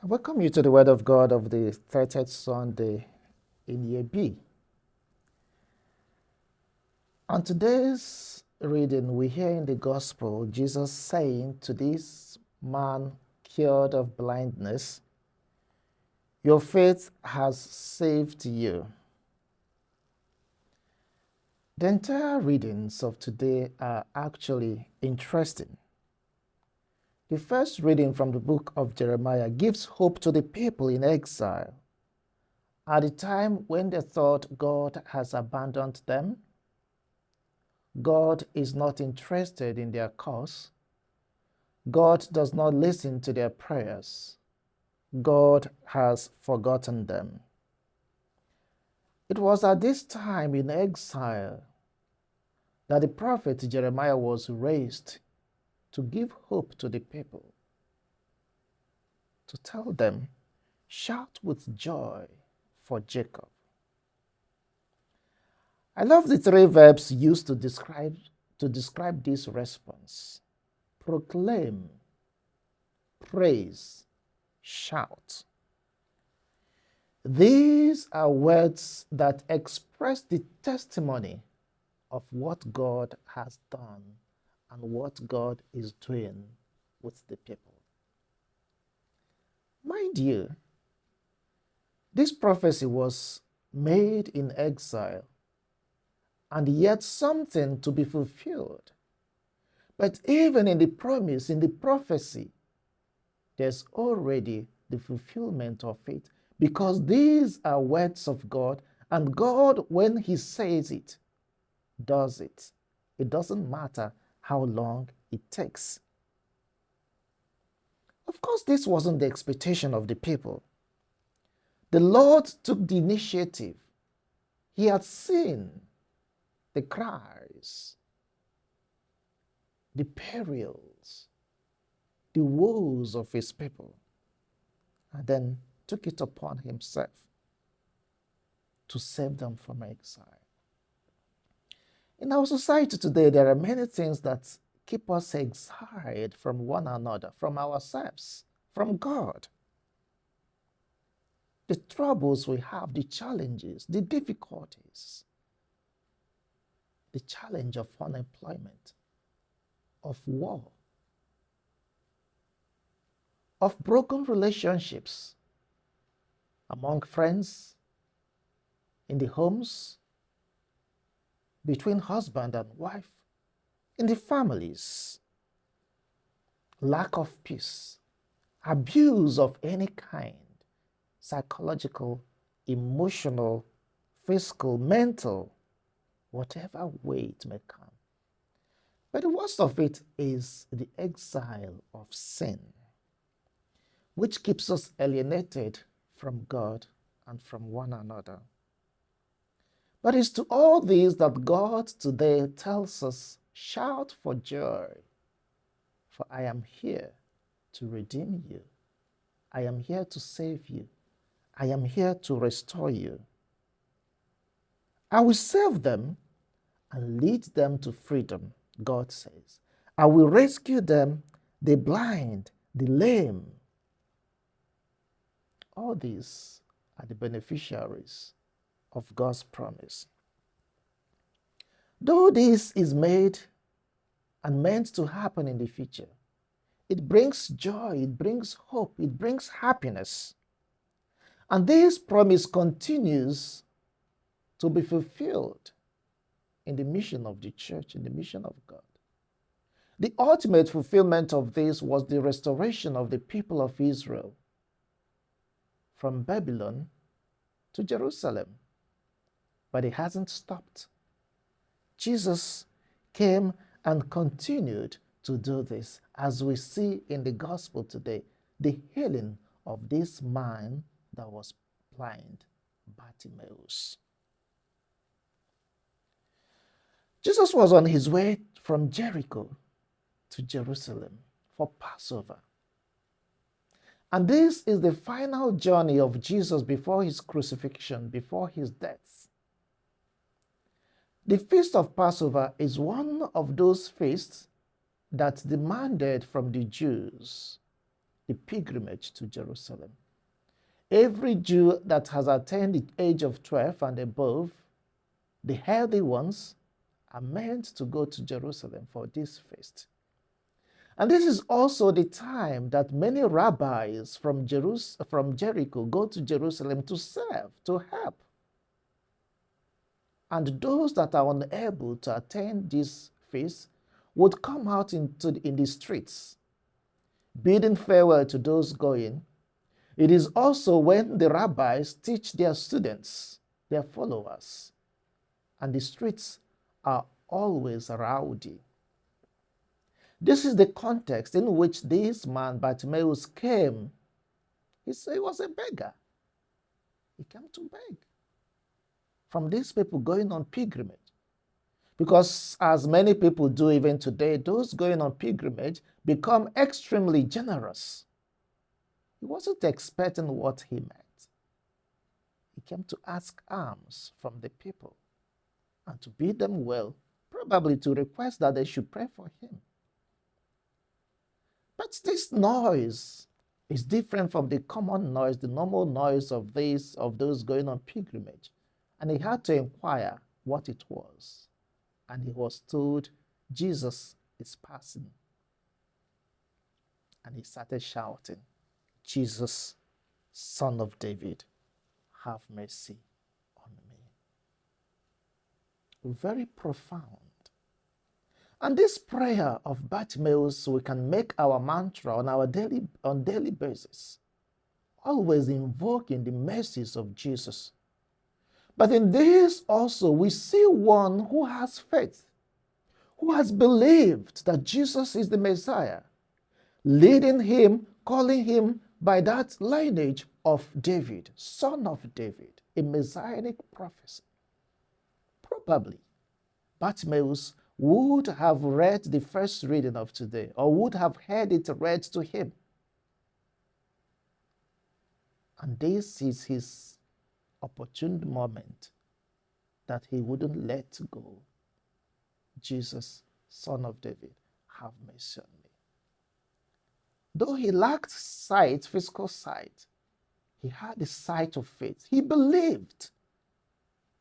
I welcome you to the Word of God of the 30th Sunday in Year B. On today's reading, we hear in the Gospel Jesus saying to this man cured of blindness, "Your faith has saved you." The entire readings of today are actually interesting. The first reading from the book of Jeremiah gives hope to the people in exile at a time when they thought God has abandoned them. God is not interested in their cause. God does not listen to their prayers. God has forgotten them. It was at this time in exile that the prophet Jeremiah was raised to give hope to the people, to tell them, "Shout with joy for Jacob." I love the three verbs used to describe this response: proclaim, praise, shout. These are words that express the testimony of what God has done and what God is doing with the people. Mind you, this prophecy was made in exile and yet something to be fulfilled. But even in the promise, in the prophecy, there's already the fulfillment of it, because these are words of God, and God, when He says it, does it. It doesn't matter how long it takes. Of course, this wasn't the expectation of the people. The Lord took the initiative. He had seen the cries, the perils, the woes of His people, and then took it upon Himself to save them from exile. In our society today, there are many things that keep us exiled from one another, from ourselves, from God. The troubles we have, the challenges, the difficulties, the challenge of unemployment, of war, of broken relationships among friends, in the homes, between husband and wife, in the families, lack of peace, abuse of any kind, psychological, emotional, physical, mental, whatever way it may come. But the worst of it is the exile of sin, which keeps us alienated from God and from one another. But it's to all these that God today tells us, "Shout for joy, for I am here to redeem you. I am here to save you. I am here to restore you. I will save them and lead them to freedom," God says. "I will rescue them, the blind, the lame." All these are the beneficiaries of God's promise. Though this is made and meant to happen in the future, it brings joy, it brings hope, it brings happiness. And this promise continues to be fulfilled in the mission of the church, in the mission of God. The ultimate fulfillment of this was the restoration of the people of Israel from Babylon to Jerusalem. But it hasn't stopped. Jesus came and continued to do this, as we see in the gospel today, the healing of this man that was blind, Bartimaeus. Jesus was on his way from Jericho to Jerusalem for Passover. And this is the final journey of Jesus before his crucifixion, before his death. The Feast of Passover is one of those feasts that demanded from the Jews the pilgrimage to Jerusalem. Every Jew that has attained the age of 12 and above, the healthy ones, are meant to go to Jerusalem for this feast. And this is also the time that many rabbis from Jericho go to Jerusalem to serve, to help. And those that are unable to attend this feast would come out in the streets, bidding farewell to those going. It is also when the rabbis teach their students, their followers, and the streets are always rowdy. This is the context in which this man, Bartimaeus, came. He was a beggar. He came to beg from these people going on pilgrimage. Because as many people do even today, those going on pilgrimage become extremely generous. He wasn't expecting what he met. He came to ask alms from the people and to bid them well, probably to request that they should pray for him. But this noise is different from the common noise, the normal noise of those going on pilgrimage. And he had to inquire what it was. And he was told, Jesus is passing. And he started shouting, Jesus, Son of David, have mercy on me. Very profound. And this prayer of Bartimaeus, we can make our mantra on daily basis, always invoking the mercies of Jesus. But in this also, we see one who has faith, who has believed that Jesus is the Messiah, leading him, calling him by that lineage of David, son of David, a messianic prophecy. Probably Bartimaeus would have read the first reading of today, or would have heard it read to him. And this is his opportune moment that he wouldn't let go. Jesus, Son of David, have mercy on me. Though he lacked sight, physical sight, he had the sight of faith. He believed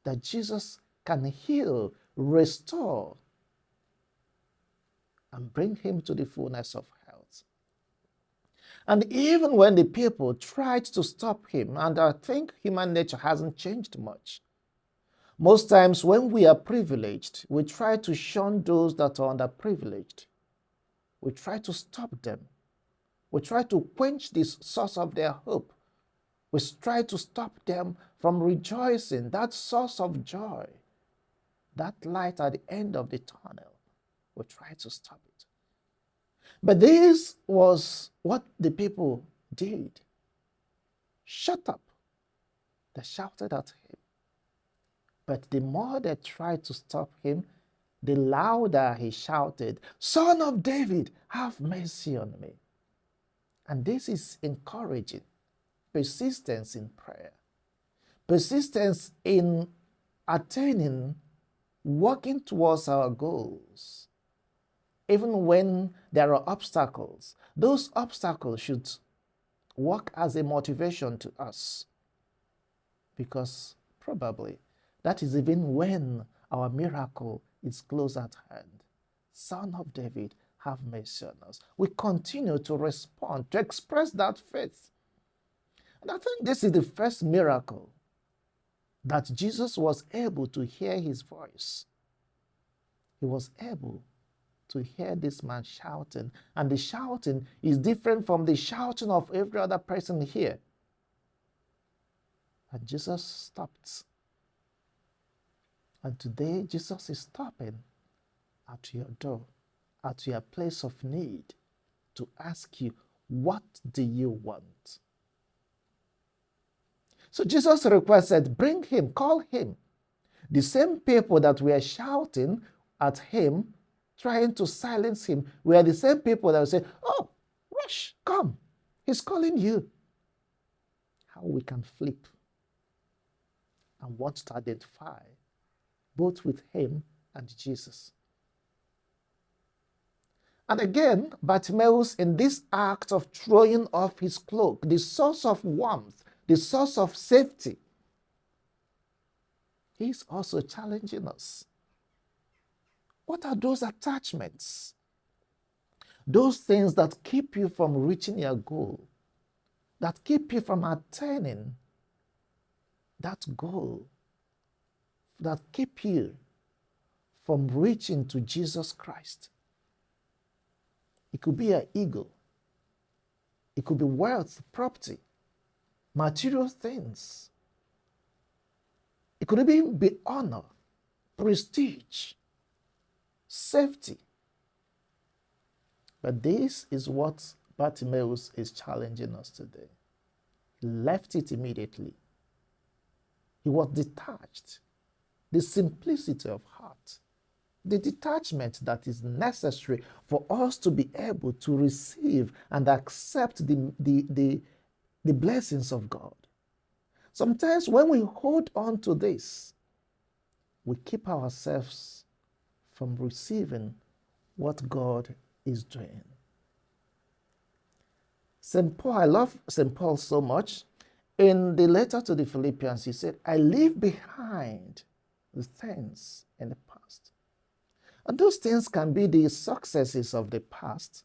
that Jesus can heal, restore, and bring him to the fullness of health. And even when the people tried to stop him, and I think human nature hasn't changed much, most times when we are privileged, we try to shun those that are underprivileged. We try to stop them. We try to quench this source of their hope. We try to stop them from rejoicing, that source of joy, that light at the end of the tunnel. We try to stop it. But this was what the people did. Shut up. They shouted at him. But the more they tried to stop him, the louder he shouted, Son of David, have mercy on me. And this is encouraging. Persistence in prayer. Persistence in attaining, working towards our goals. Even when there are obstacles, those obstacles should work as a motivation to us. Because probably that is even when our miracle is close at hand. Son of David, have mercy on us. We continue to respond, to express that faith. And I think this is the first miracle that Jesus was able to hear his voice. He was able to hear this man shouting. And the shouting is different from the shouting of every other person here. And Jesus stopped. And today, Jesus is stopping at your door, at your place of need, to ask you, what do you want? So Jesus requested, bring him, call him. The same people that were shouting at him, trying to silence him, were the same people that would say, oh, rush, come, he's calling you. How we can flip and want to identify both with him and Jesus. And again, Bartimaeus, in this act of throwing off his cloak, the source of warmth, the source of safety, he's also challenging us. What are those attachments? Those things that keep you from reaching your goal, that keep you from attaining that goal, that keep you from reaching to Jesus Christ. It could be an ego. It could be wealth, property, material things. It could even be honor, prestige, safety. But this is what Bartimaeus is challenging us today. He left it immediately. He was detached. The simplicity of heart, the detachment that is necessary for us to be able to receive and accept the blessings of God. Sometimes when we hold on to this, we keep ourselves from receiving what God is doing. St. Paul, I love St. Paul so much. In the letter to the Philippians, he said, I leave behind the things in the past. And those things can be the successes of the past,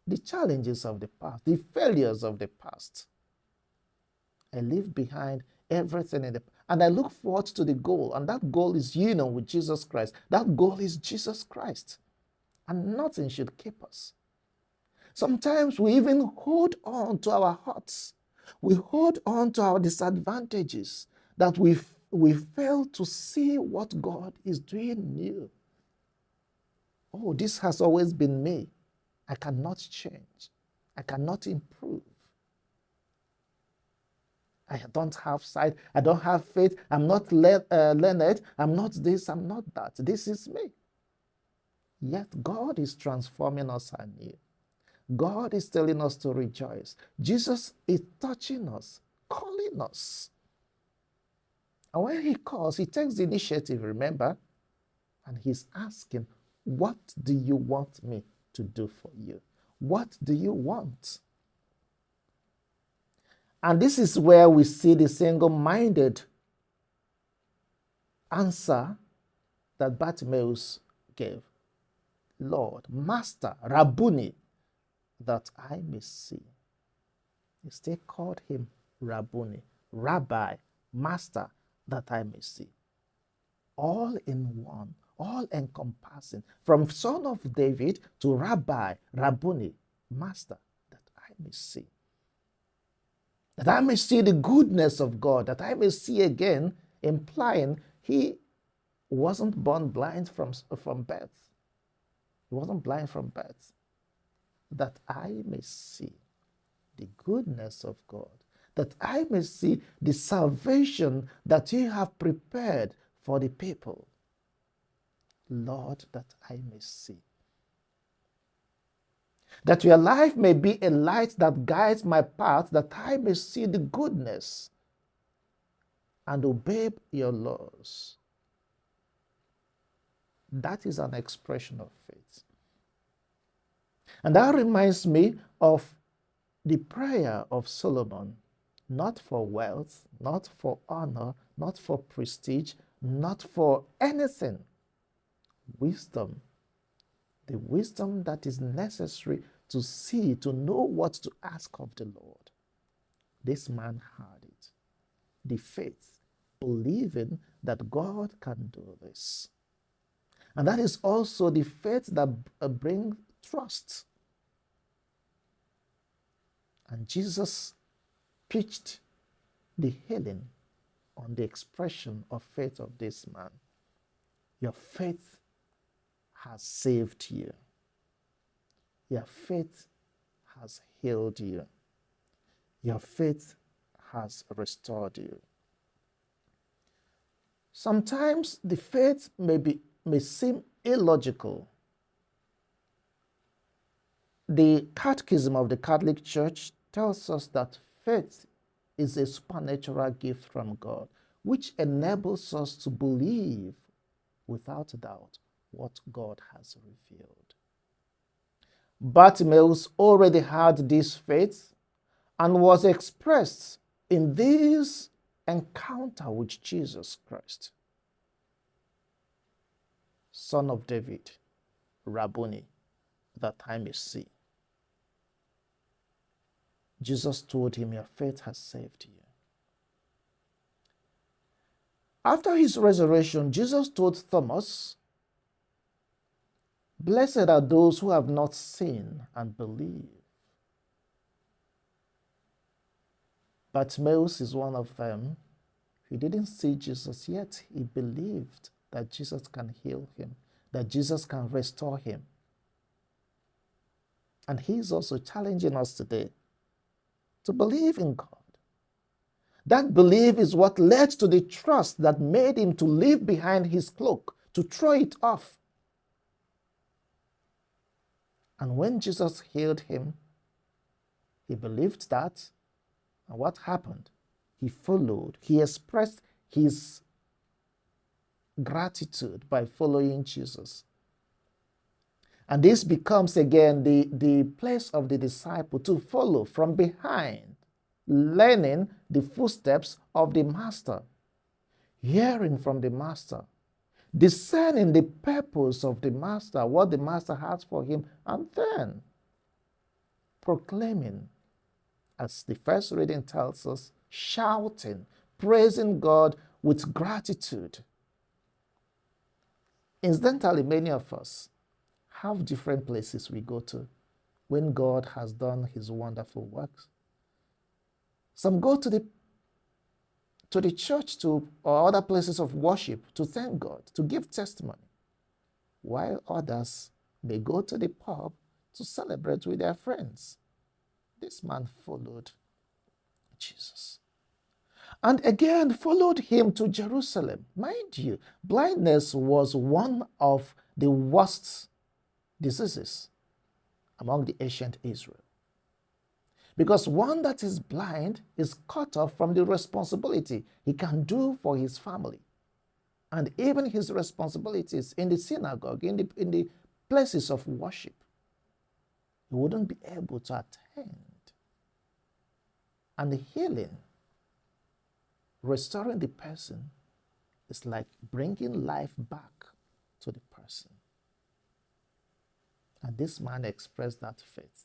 the challenges of the past, the failures of the past. I leave behind everything in the past, and I look forward to the goal, and that goal is union with Jesus Christ. That goal is Jesus Christ, and nothing should keep us. Sometimes we even hold on to our hurts. We hold on to our disadvantages, that we fail to see what God is doing new. Oh, this has always been me. I cannot change. I cannot improve. I don't have sight. I don't have faith. I'm not learned. I'm not this. I'm not that. This is me. Yet God is transforming us anew. God is telling us to rejoice. Jesus is touching us, calling us. And when he calls, he takes the initiative, remember? And he's asking, what do you want me to do for you? What do you want? And this is where we see the single-minded answer that Bartimaeus gave. Lord, Master, Rabboni, that I may see. He still called him Rabboni, Rabbi, Master, that I may see. All in one, all encompassing, from son of David to Rabbi, Rabboni, Master, that I may see. That I may see the goodness of God, that I may see again, implying he wasn't born blind from birth. He wasn't blind from birth. That I may see the goodness of God, that I may see the salvation that you have prepared for the people. Lord, that I may see. That your life may be a light that guides my path, that I may see the goodness and obey your laws. That is an expression of faith. And that reminds me of the prayer of Solomon, not for wealth, not for honor, not for prestige, not for anything. Wisdom. The wisdom that is necessary to see, to know what to ask of the Lord. This man had it. The faith, believing that God can do this. And that is also the faith that brings trust. And Jesus pitched the healing on the expression of faith of this man. Your faith has saved you. Your faith has healed you. Your faith has restored you. Sometimes the faith may seem illogical. The Catechism of the Catholic Church tells us that faith is a supernatural gift from God, which enables us to believe without doubt what God has revealed. Bartimaeus already had this faith and was expressed in this encounter with Jesus Christ. Son of David, Rabboni, that I may see. Jesus told him, your faith has saved you. After his resurrection, Jesus told Thomas, blessed are those who have not seen and believe. Bartimaeus is one of them. He didn't see Jesus yet. He believed that Jesus can heal him, that Jesus can restore him. And he's also challenging us today to believe in God. That belief is what led to the trust that made him to leave behind his cloak, to throw it off. And when Jesus healed him, he believed that. And what happened? He followed. He expressed his gratitude by following Jesus. And this becomes again the place of the disciple to follow from behind, learning the footsteps of the master, hearing from the master, discerning the purpose of the master, what the master has for him, and then proclaiming, as the first reading tells us, shouting, praising God with gratitude. Incidentally, many of us have different places we go to when God has done his wonderful works. Some go to the church or other places of worship to thank God, to give testimony, while others may go to the pub to celebrate with their friends. This man followed Jesus. And again followed him to Jerusalem. Mind you, blindness was one of the worst diseases among the ancient Israel. Because one that is blind is cut off from the responsibility he can do for his family. And even his responsibilities in the synagogue, in the places of worship. He wouldn't be able to attend. And the healing, restoring the person, is like bringing life back to the person. And this man expressed that faith.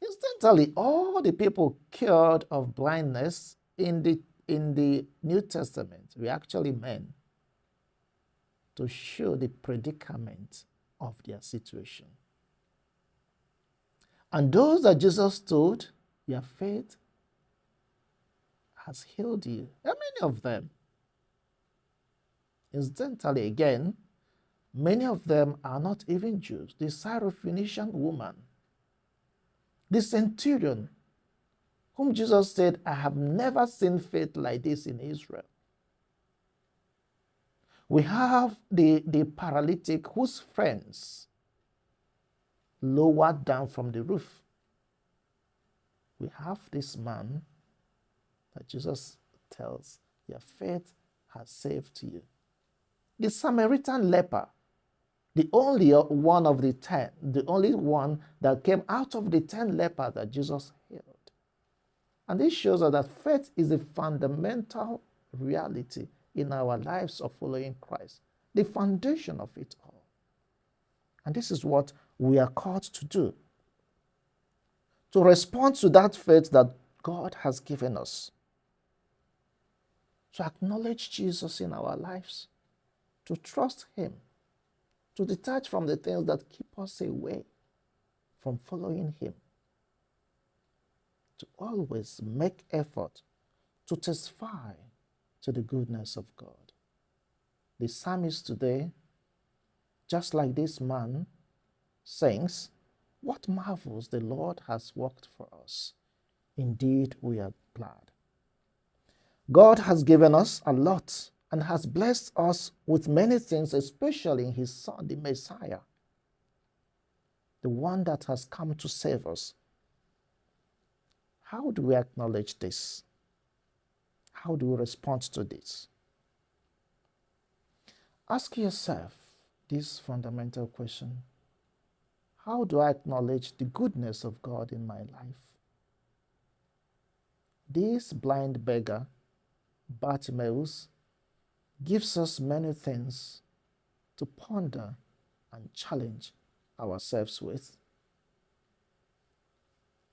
Instantly, all the people cured of blindness in the New Testament were actually men, to show the predicament of their situation. And those that Jesus told, your faith has healed you. How many of them? Incidentally, again, many of them are not even Jews. The Syrophoenician woman, the centurion, whom Jesus said, I have never seen faith like this in Israel. We have the paralytic whose friends lowered down from the roof. We have this man that Jesus tells, your faith has saved you. The Samaritan leper, the only one of the 10, the only one that came out of the 10 lepers that Jesus healed. And this shows us that faith is a fundamental reality in our lives of following Christ, the foundation of it all. And this is what we are called to do, to respond to that faith that God has given us, to acknowledge Jesus in our lives, to trust him, to detach from the things that keep us away from following him, to always make effort to testify to the goodness of God. The psalmist today, just like this man, sings, what marvels the Lord has worked for us. Indeed, we are glad. God has given us a lot and has blessed us with many things, especially in his Son, the Messiah, the one that has come to save us. How do we acknowledge this? How do we respond to this? Ask yourself this fundamental question. How do I acknowledge the goodness of God in my life? This blind beggar, Bartimaeus, gives us many things to ponder and challenge ourselves with.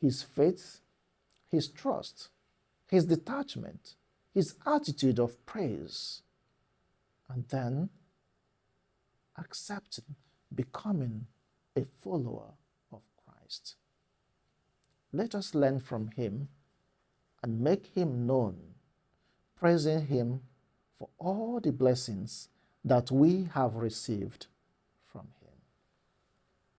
His faith, his trust, his detachment, his attitude of praise, and then accepting, becoming a follower of Christ. Let us learn from him and make him known, praising him for all the blessings that we have received